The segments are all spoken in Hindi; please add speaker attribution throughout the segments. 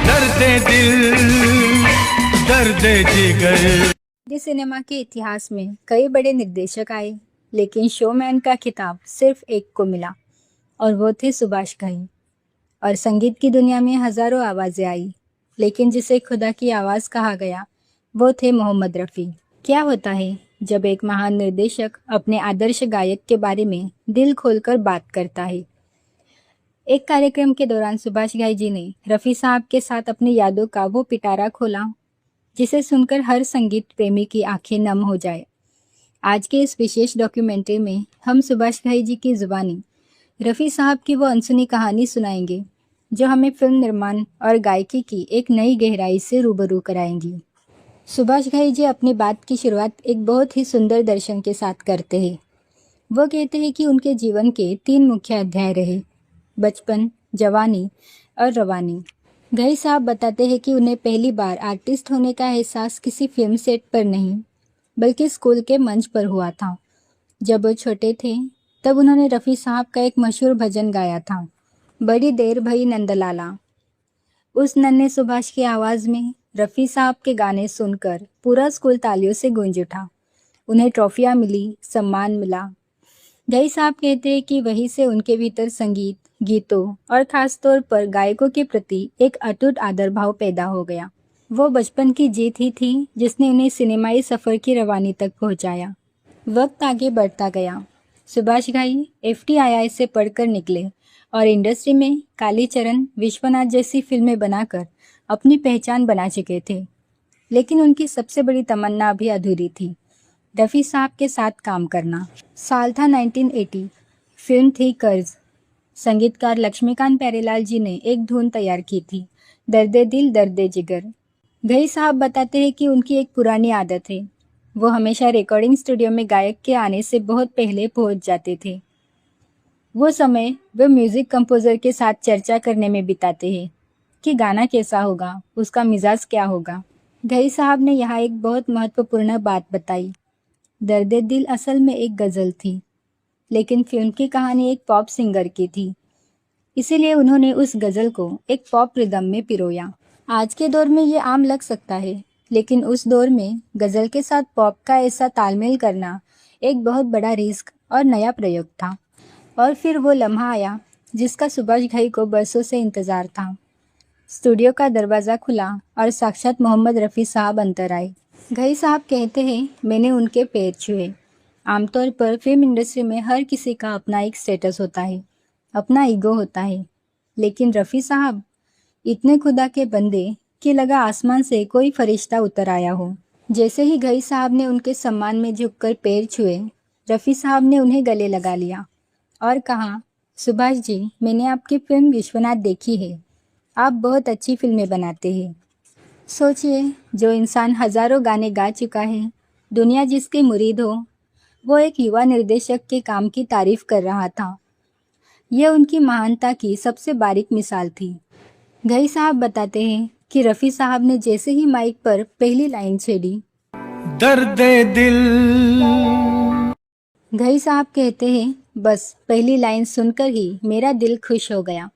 Speaker 1: दर्द दिल, दर्द जिगर।
Speaker 2: हिंदी सिनेमा के इतिहास में कई बड़े निर्देशक आए, लेकिन शोमैन का खिताब सिर्फ एक को मिला और वो थे सुभाष घई। और संगीत की दुनिया में हजारों आवाज़ें आई, लेकिन जिसे खुदा की आवाज़ कहा गया वो थे मोहम्मद रफ़ी। क्या होता है जब एक महान निर्देशक अपने आदर्श गायक के बारे में दिल खोलकर बात करता है। एक कार्यक्रम के दौरान सुभाष घई जी ने रफ़ी साहब के साथ अपनी यादों का वो पिटारा खोला जिसे सुनकर हर संगीत प्रेमी की आंखें नम हो जाए। आज के इस विशेष डॉक्यूमेंट्री में हम सुभाष घई जी की ज़ुबानी रफ़ी साहब की वो अनसुनी कहानी सुनाएंगे जो हमें फिल्म निर्माण और गायकी की एक नई गहराई से रूबरू कराएंगी। सुभाष घई जी अपनी बात की शुरुआत एक बहुत ही सुंदर दर्शन के साथ करते हैं। वो कहते हैं कि उनके जीवन के 3 मुख्य अध्याय रहे, बचपन, जवानी और रवानी। घई साहब बताते हैं कि उन्हें पहली बार आर्टिस्ट होने का एहसास किसी फिल्म सेट पर नहीं बल्कि स्कूल के मंच पर हुआ था। जब वो छोटे थे तब उन्होंने रफ़ी साहब का एक मशहूर भजन गाया था, बड़ी देर भई नंदलाला। उस नन्हे सुभाष की आवाज़ में रफ़ी साहब के गाने सुनकर पूरा स्कूल तालियों से गूंज उठा। उन्हें ट्रॉफियाँ मिली, सम्मान मिला। घई साहब कहते हैं कि वहीं से उनके भीतर संगीत, गीतों और ख़ास तौर पर गायकों के प्रति एक अटूट आदर भाव पैदा हो गया। वो बचपन की जीत ही थी जिसने उन्हें सिनेमाई सफ़र की रवानी तक पहुंचाया। वक्त आगे बढ़ता गया। सुभाष घई FTII से पढ़कर निकले और इंडस्ट्री में कालीचरण, विश्वनाथ जैसी फिल्में बनाकर अपनी पहचान बना चुके थे। लेकिन उनकी सबसे बड़ी तमन्ना अभी अधूरी थी, रफ़ी साहब के साथ काम करना। साल था 1980। फिल्म थी कर्ज। संगीतकार लक्ष्मीकांत प्यारेलाल जी ने एक धुन तैयार की थी, दर्दे दिल दर्दे जिगर। घई साहब बताते हैं कि उनकी एक पुरानी आदत है, वो हमेशा रिकॉर्डिंग स्टूडियो में गायक के आने से बहुत पहले पहुंच जाते थे। वो समय वे म्यूज़िक कंपोज़र के साथ चर्चा करने में बिताते हैं कि गाना कैसा होगा, उसका मिजाज क्या होगा। घई साहब ने यहाँ एक बहुत महत्वपूर्ण बात बताई। दर्दे दिल असल में एक गज़ल थी, लेकिन फिल्म की कहानी एक पॉप सिंगर की थी, इसीलिए उन्होंने उस गज़ल को एक पॉप रिदम में पिरोया। आज के दौर में ये आम लग सकता है, लेकिन उस दौर में गज़ल के साथ पॉप का ऐसा तालमेल करना एक बहुत बड़ा रिस्क और नया प्रयोग था। और फिर वो लम्हा आया जिसका सुभाष घई को बरसों से इंतज़ार था। स्टूडियो का दरवाज़ा खुला और साक्षात मोहम्मद रफ़ी साहब अंदर आए। घई साहब कहते हैं, मैंने उनके पैर छुए। आमतौर पर फिल्म इंडस्ट्री में हर किसी का अपना एक स्टेटस होता है, अपना ईगो होता है, लेकिन रफ़ी साहब इतने खुदा के बंदे कि लगा आसमान से कोई फरिश्ता उतर आया हो। जैसे ही घई साहब ने उनके सम्मान में झुककर पैर छुए, रफ़ी साहब ने उन्हें गले लगा लिया और कहा, सुभाष जी, मैंने आपकी फिल्म विश्वनाथ देखी है। आप बहुत अच्छी फिल्में बनाते हैं। सोचिए, जो इंसान हजारों गाने गा चुका है, दुनिया जिसकी मुरीद हो, वो एक युवा निर्देशक के काम की तारीफ कर रहा था। यह उनकी महानता की सबसे बारीक मिसाल थी। घई साहब बताते हैं कि रफ़ी साहब ने जैसे ही माइक पर पहली लाइन छेड़ी,
Speaker 1: दर्द दिल।
Speaker 2: घई साहब कहते हैं, बस पहली लाइन सुनकर ही मेरा दिल खुश हो गया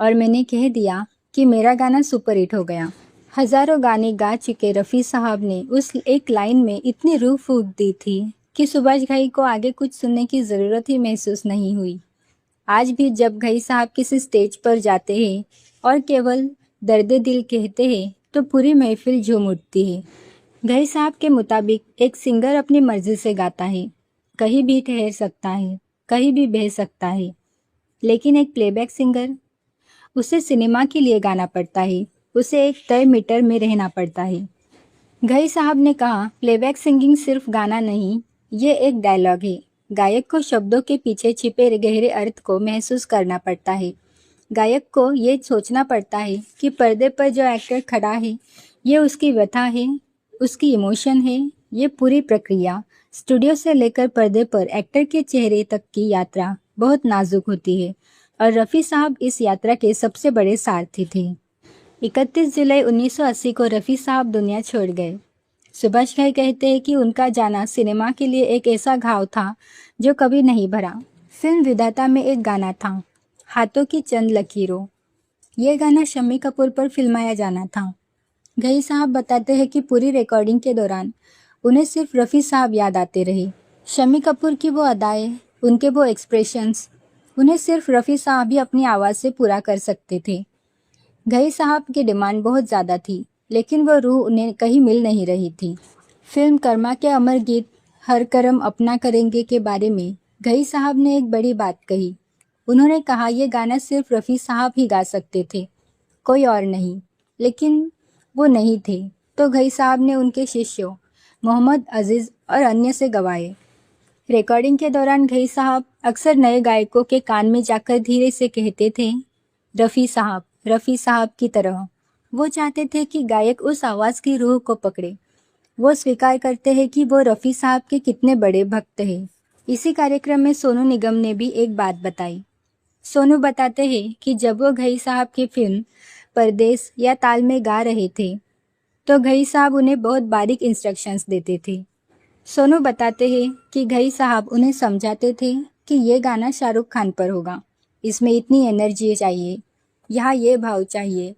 Speaker 2: और मैंने कह दिया कि मेरा गाना सुपरहिट हो गया। हजारों गाने गा चुके रफ़ी साहब ने उस एक लाइन में इतनी रूह फूंक दी थी कि सुभाष घई को आगे कुछ सुनने की ज़रूरत ही महसूस नहीं हुई। आज भी जब घई साहब किसी स्टेज पर जाते हैं और केवल दर्दे दिल कहते हैं तो पूरी महफिल झूम उठती है। घई साहब के मुताबिक एक सिंगर अपनी मर्जी से गाता है, कहीं भी ठहर सकता है, कहीं भी बह सकता है, लेकिन एक प्लेबैक सिंगर, उसे सिनेमा के लिए गाना पड़ता है, उसे एक तय मीटर में रहना पड़ता है। घई साहब ने कहा, प्लेबैक सिंगिंग सिर्फ गाना नहीं, ये एक डायलॉग है। गायक को शब्दों के पीछे छिपे गहरे अर्थ को महसूस करना पड़ता है। गायक को ये सोचना पड़ता है कि पर्दे पर जो एक्टर खड़ा है, ये उसकी व्यथा है, उसकी इमोशन है। ये पूरी प्रक्रिया स्टूडियो से लेकर पर्दे पर एक्टर के चेहरे तक की यात्रा बहुत नाजुक होती है और रफ़ी साहब इस यात्रा के सबसे बड़े सारथी थे। 31 जुलाई 1980 को रफ़ी साहब दुनिया छोड़ गए। सुभाष घई कहते हैं कि उनका जाना सिनेमा के लिए एक ऐसा घाव था जो कभी नहीं भरा। फिल्म विधाता में एक गाना था, हाथों की चंद लकीरों। ये गाना शम्मी कपूर पर फिल्माया जाना था। गई साहब बताते हैं कि पूरी रिकॉर्डिंग के दौरान उन्हें सिर्फ रफ़ी साहब याद आते रहे। शम्मी कपूर की वो अदाएं, उनके वो एक्सप्रेशंस, उन्हें सिर्फ रफ़ी साहब ही अपनी आवाज़ से पूरा कर सकते थे। गई साहब की डिमांड बहुत ज़्यादा थी, लेकिन वो रूह उन्हें कहीं मिल नहीं रही थी। फिल्म कर्मा के अमर गीत हर करम अपना करेंगे के बारे में गई साहब ने एक बड़ी बात कही। उन्होंने कहा ये गाना सिर्फ रफ़ी साहब ही गा सकते थे, कोई और नहीं। लेकिन वो नहीं थे, तो गई साहब ने उनके शिष्यों मोहम्मद अजीज़ और अन्य से गवाए। रिकॉर्डिंग के दौरान गई साहब अक्सर नए गायकों के कान में जाकर धीरे से कहते थे, रफ़ी साहब की तरह। वो चाहते थे कि गायक उस आवाज़ की रूह को पकड़े। वो स्वीकार करते हैं कि वो रफ़ी साहब के कितने बड़े भक्त हैं। इसी कार्यक्रम में सोनू निगम ने भी एक बात बताई। सोनू बताते हैं कि जब वो गई साहब की फिल्म परदेस या ताल में गा रहे थे, तो गई साहब उन्हें बहुत बारीक इंस्ट्रक्शंस देते थे। सोनू बताते हैं कि गई साहब उन्हें समझाते थे कि ये गाना शाहरुख खान पर होगा, इसमें इतनी एनर्जी चाहिए, यहाँ ये भाव चाहिए।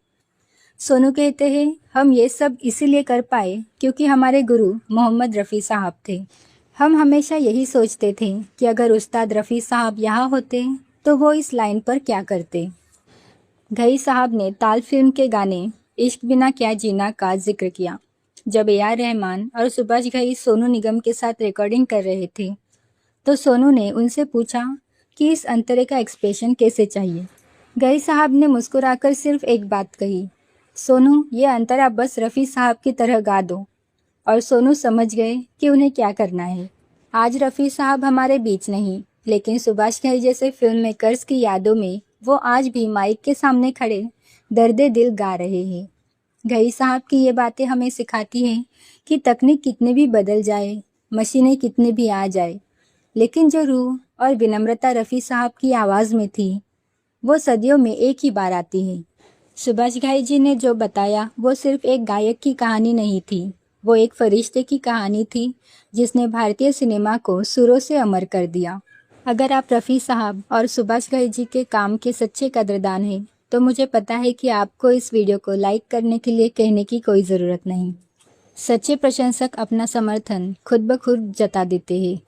Speaker 2: सोनू कहते हैं, हम ये सब इसीलिए कर पाए क्योंकि हमारे गुरु मोहम्मद रफ़ी साहब थे। हम हमेशा यही सोचते थे कि अगर उस्ताद रफ़ी साहब यहाँ होते तो वो इस लाइन पर क्या करते। गई साहब ने ताल फिल्म के गाने इश्क बिना क्या जीना का जिक्र किया। जब ए.आर. रहमान और सुभाष घई सोनू निगम के साथ रिकॉर्डिंग कर रहे थे, तो सोनू ने उनसे पूछा कि इस अंतरे का एक्सप्रेशन कैसे चाहिए। गई साहब ने मुस्कुराकर सिर्फ एक बात कही, सोनू ये अंतरा बस रफ़ी साहब की तरह गा दो। और सोनू समझ गए कि उन्हें क्या करना है। आज रफ़ी साहब हमारे बीच नहीं, लेकिन सुभाष घई जैसे फिल्म मेकर्स की यादों में वो आज भी माइक के सामने खड़े दर्दे दिल गा रहे हैं। घई साहब की ये बातें हमें सिखाती हैं कि तकनीक कितने भी बदल जाए, मशीनें कितने भी आ जाए, लेकिन जो रूह और विनम्रता रफ़ी साहब की आवाज़ में थी, वो सदियों में एक ही बार आती है। सुभाष घई जी ने जो बताया वो सिर्फ एक गायक की कहानी नहीं थी, वो एक फरिश्ते की कहानी थी जिसने भारतीय सिनेमा को सुरों से अमर कर दिया। अगर आप रफ़ी साहब और सुभाष घई जी के काम के सच्चे कदरदान हैं, तो मुझे पता है कि आपको इस वीडियो को लाइक करने के लिए कहने की कोई ज़रूरत नहीं। सच्चे प्रशंसक अपना समर्थन खुद ब खुद जता देते हैं।